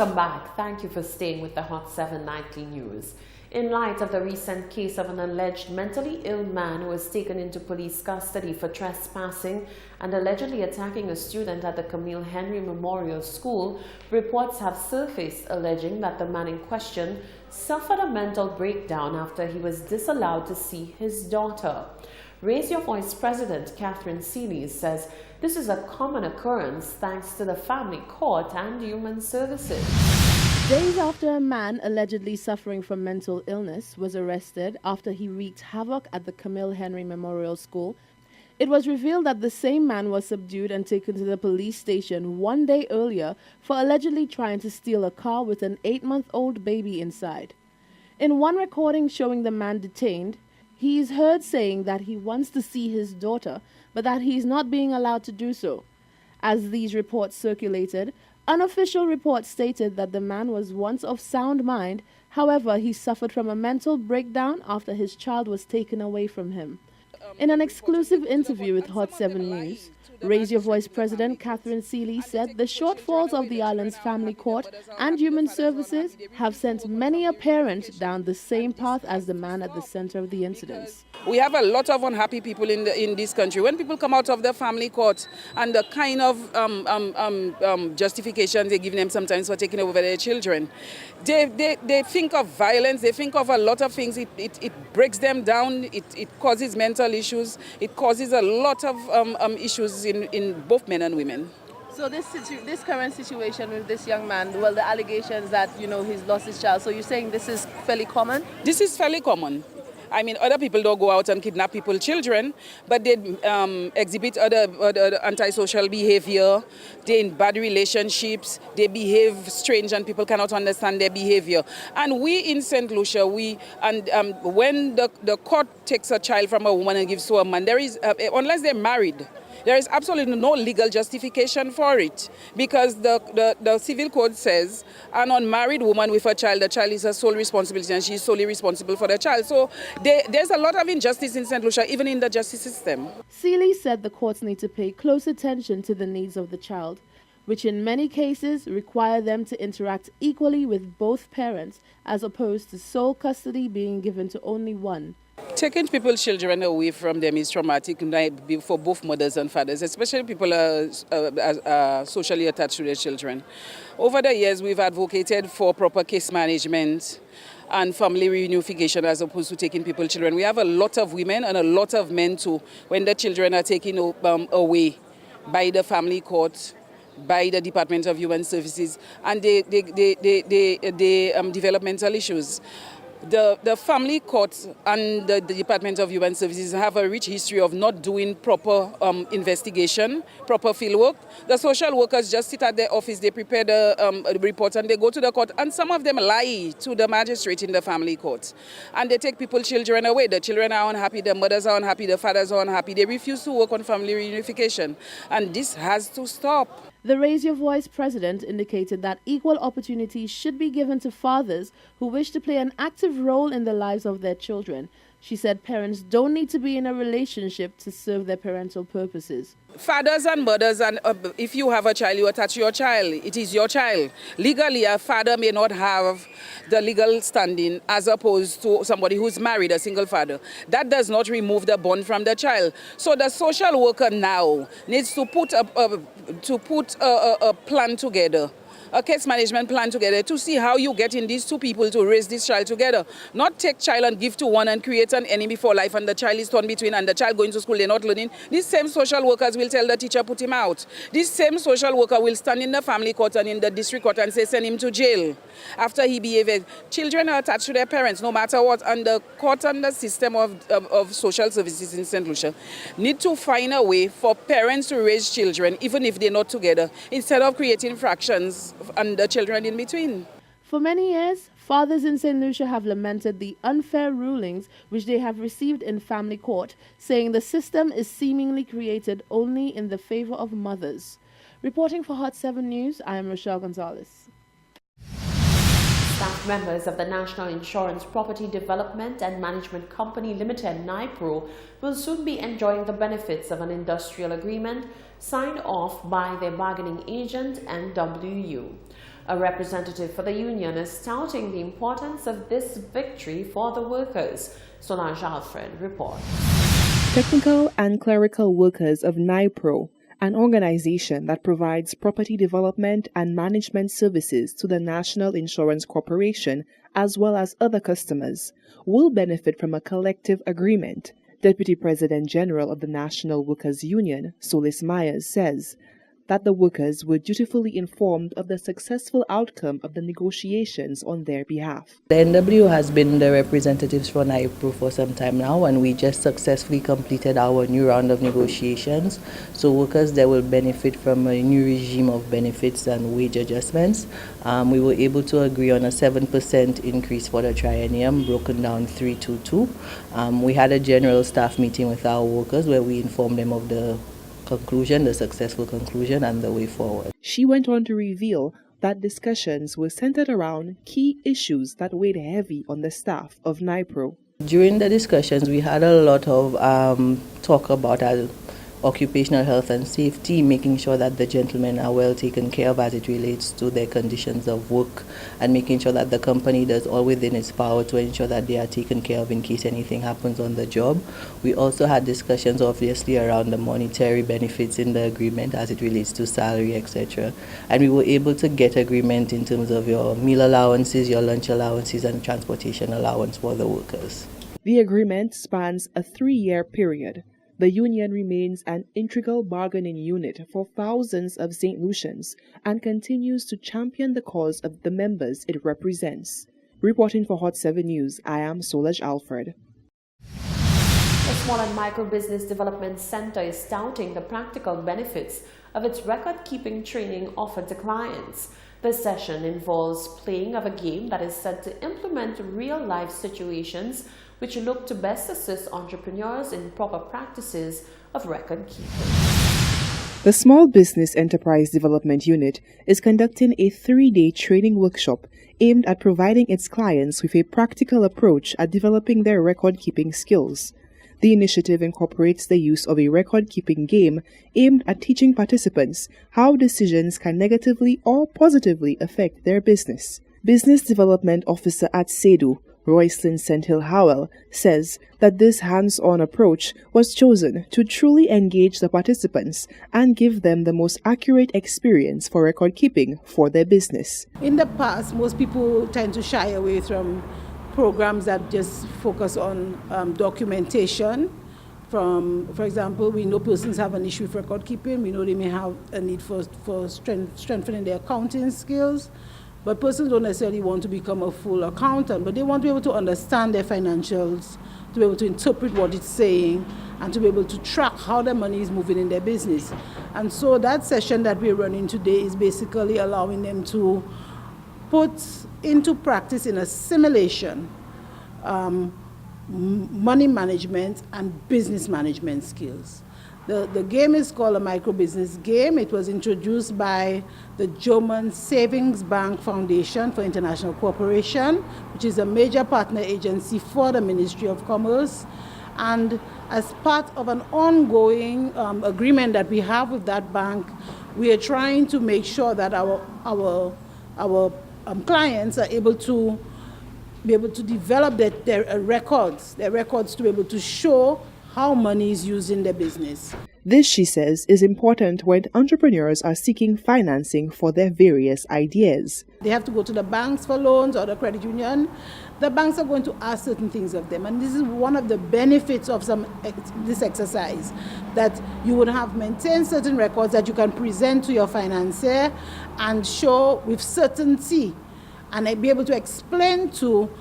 Welcome back. Thank you for staying with the Hot 7 Nightly News. In light of the recent case of an alleged mentally ill man who was taken into police custody for trespassing and allegedly attacking a student at the Camille Henry Memorial School, reports have surfaced alleging that the man in question suffered a mental breakdown after he was disallowed to see his daughter. Raise Your Voice President Catherine Seeley says this is a common occurrence thanks to the Family Court and Human Services. Days after a man allegedly suffering from mental illness was arrested after he wreaked havoc at the Camille Henry Memorial School, it was revealed that the same man was subdued and taken to the police station 1 day earlier for allegedly trying to steal a car with an 8-month-old baby inside. In one recording showing the man detained, he is heard saying that he wants to see his daughter, but that he is not being allowed to do so. As these reports circulated, unofficial reports stated that the man was once of sound mind. However, he suffered from a mental breakdown after his child was taken away from him. In an exclusive interview with Hot 7 News, Raise Your Voice President Catherine Seeley said the shortfalls of the island's Family Court and Human Services have sent many a parent down the same path as the man at the center of the incidents. We have a lot of unhappy people in this country. When people come out of the family court and the kind of justification they give them sometimes for taking over their children, they think of violence, they think of a lot of things. It breaks them down, it causes mental issues, it causes a lot of issues in both men and women. So this current situation with this young man, well, the allegations that, he's lost his child, so you're saying this is fairly common? This is fairly common. I mean, other people don't go out and kidnap people's children, but they exhibit other antisocial behavior. They're in bad relationships. They behave strange, and people cannot understand their behavior. And we in St. Lucia, when the court takes a child from a woman and gives to a man, there is, unless they're married, there is absolutely no legal justification for it, because the civil code says an unmarried woman with a child, the child is her sole responsibility and she's solely responsible for the child. So there's a lot of injustice in St. Lucia, even in the justice system. Seeley said the courts need to pay close attention to the needs of the child, which in many cases require them to interact equally with both parents, as opposed to sole custody being given to only one. Taking people's children away from them is traumatic for both mothers and fathers, especially people are socially attached to their children. Over the years, we've advocated for proper case management and family reunification as opposed to taking people's children. We have a lot of women and a lot of men too, when the children are taken away by the family court, by the Department of Human Services, and they develop mental issues. The family courts and the Department of Human Services have a rich history of not doing proper investigation, proper field work. The social workers just sit at their office, they prepare the report and they go to the court, and some of them lie to the magistrate in the family court. And they take people's children away. The children are unhappy, the mothers are unhappy, the fathers are unhappy. They refuse to work on family reunification. And this has to stop. The Raise Your Voice president indicated that equal opportunities should be given to fathers who wish to play an active role in the lives of their children. She said parents don't need to be in a relationship to serve their parental purposes. Fathers and mothers, and if you have a child, you attach your child. It is your child. Legally, a father may not have the legal standing as opposed to somebody who's married, a single father. That does not remove the bond from the child. So the social worker now needs to put a plan together, a case management plan together, to see how you get in these two people to raise this child together. Not take child and give to one and create an enemy for life, and the child is torn between, and the child going to school, they're not learning. These same social workers will tell the teacher, put him out. This same social worker will stand in the family court and in the district court and say, send him to jail after he behaved. Children are attached to their parents no matter what, and the court and the system of social services in St. Lucia need to find a way for parents to raise children even if they're not together, instead of creating fractions and the children in between. For many years, fathers in St. Lucia have lamented the unfair rulings which they have received in family court, saying the system is seemingly created only in the favor of mothers. Reporting for Hot 7 News, I am Rochelle Gonzalez. Staff members of the National Insurance Property Development and Management Company Limited (NIPRO) will soon be enjoying the benefits of an industrial agreement signed off by their bargaining agent NWU. A representative for the union is touting the importance of this victory for the workers. Solange Alfred reports. Technical and clerical workers of NIPRO, an organization that provides property development and management services to the National Insurance Corporation as well as other customers, will benefit from a collective agreement. Deputy President General of the National Workers Union, Solis Myers, says that the workers were dutifully informed of the successful outcome of the negotiations on their behalf. The NW has been the representatives for NIPRO for some time now, and we just successfully completed our new round of negotiations. So workers there will benefit from a new regime of benefits and wage adjustments. We were able to agree on a 7% increase for the triennium, broken down 322. We had a general staff meeting with our workers where we informed them of the conclusion, the successful conclusion, and the way forward. She went on to reveal that discussions were centered around key issues that weighed heavy on the staff of NIPRO. During the discussions, we had a lot of talk about occupational health and safety, making sure that the gentlemen are well taken care of as it relates to their conditions of work, and making sure that the company does all within its power to ensure that they are taken care of in case anything happens on the job. We also had discussions obviously around the monetary benefits in the agreement as it relates to salary, etc. And we were able to get agreement in terms of your meal allowances, your lunch allowances, and transportation allowance for the workers. The agreement spans a 3-year period. The union remains an integral bargaining unit for thousands of St. Lucians and continues to champion the cause of the members it represents. Reporting for Hot 7 News, I am Solange Alfred. The Small and Micro Business Development Center is touting the practical benefits of its record-keeping training offered to clients. The session involves playing of a game that is said to implement real-life situations which look to best assist entrepreneurs in proper practices of record keeping. The Small Business Enterprise Development Unit is conducting a 3-day training workshop aimed at providing its clients with a practical approach at developing their record-keeping skills. The initiative incorporates the use of a record-keeping game aimed at teaching participants how decisions can negatively or positively affect their business. Business Development Officer at SEDU, Roycelyn Senthill Howell, says that this hands-on approach was chosen to truly engage the participants and give them the most accurate experience for record-keeping for their business. In the past, most people tend to shy away from programs that just focus on documentation. For example, we know persons have an issue with record keeping. We know they may have a need for strengthening their accounting skills. But persons don't necessarily want to become a full accountant, but they want to be able to understand their financials, to be able to interpret what it's saying, and to be able to track how their money is moving in their business. And so that session that we're running today is basically allowing them to put into practice in a simulation money management and business management skills. The game is called a micro business game. It was introduced by the German Savings Bank Foundation for International Cooperation, which is a major partner agency for the Ministry of Commerce. And as part of an ongoing agreement that we have with that bank, we are trying to make sure that our clients are able to develop their records to be able to show how money is used in their business. This, she says, is important when entrepreneurs are seeking financing for their various ideas. They have to go to the banks for loans or the credit union. The banks are going to ask certain things of them, and this is one of the benefits of this exercise, that you would have maintained certain records that you can present to your financier and show with certainty, and be able to explain to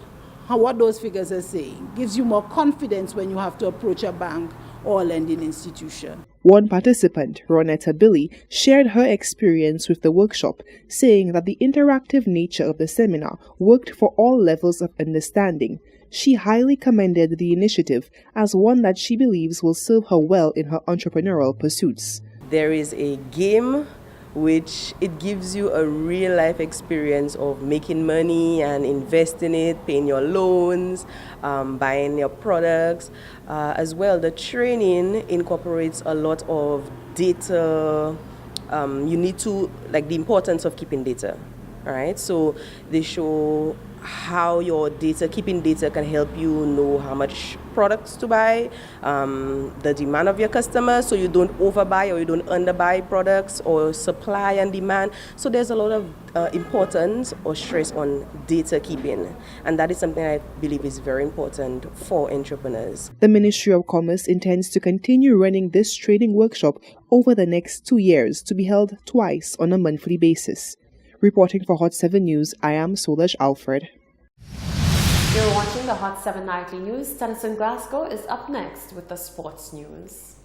what those figures are saying. Gives you more confidence when you have to approach a bank or a lending institution. One participant, Ronetta Billy, shared her experience with the workshop, saying that the interactive nature of the seminar worked for all levels of understanding. She highly commended the initiative as one that she believes will serve her well in her entrepreneurial pursuits. There is a game which it gives you a real life experience of making money and investing it, paying your loans, buying your products. As well, the training incorporates a lot of data. You need to, like, the importance of keeping data. right? So they show how your data, keeping data can help you know how much products to buy, the demand of your customers, so you don't overbuy or you don't underbuy products, or supply and demand. So there's a lot of importance or stress on data keeping, and that is something I believe is very important for entrepreneurs. The Ministry of Commerce intends to continue running this training workshop over the next 2 years, to be held twice on a monthly basis. Reporting for Hot 7 News, I am Solaj Alfred. You're watching the Hot 7 Nightly News. Tennyson Glasgow is up next with the sports news.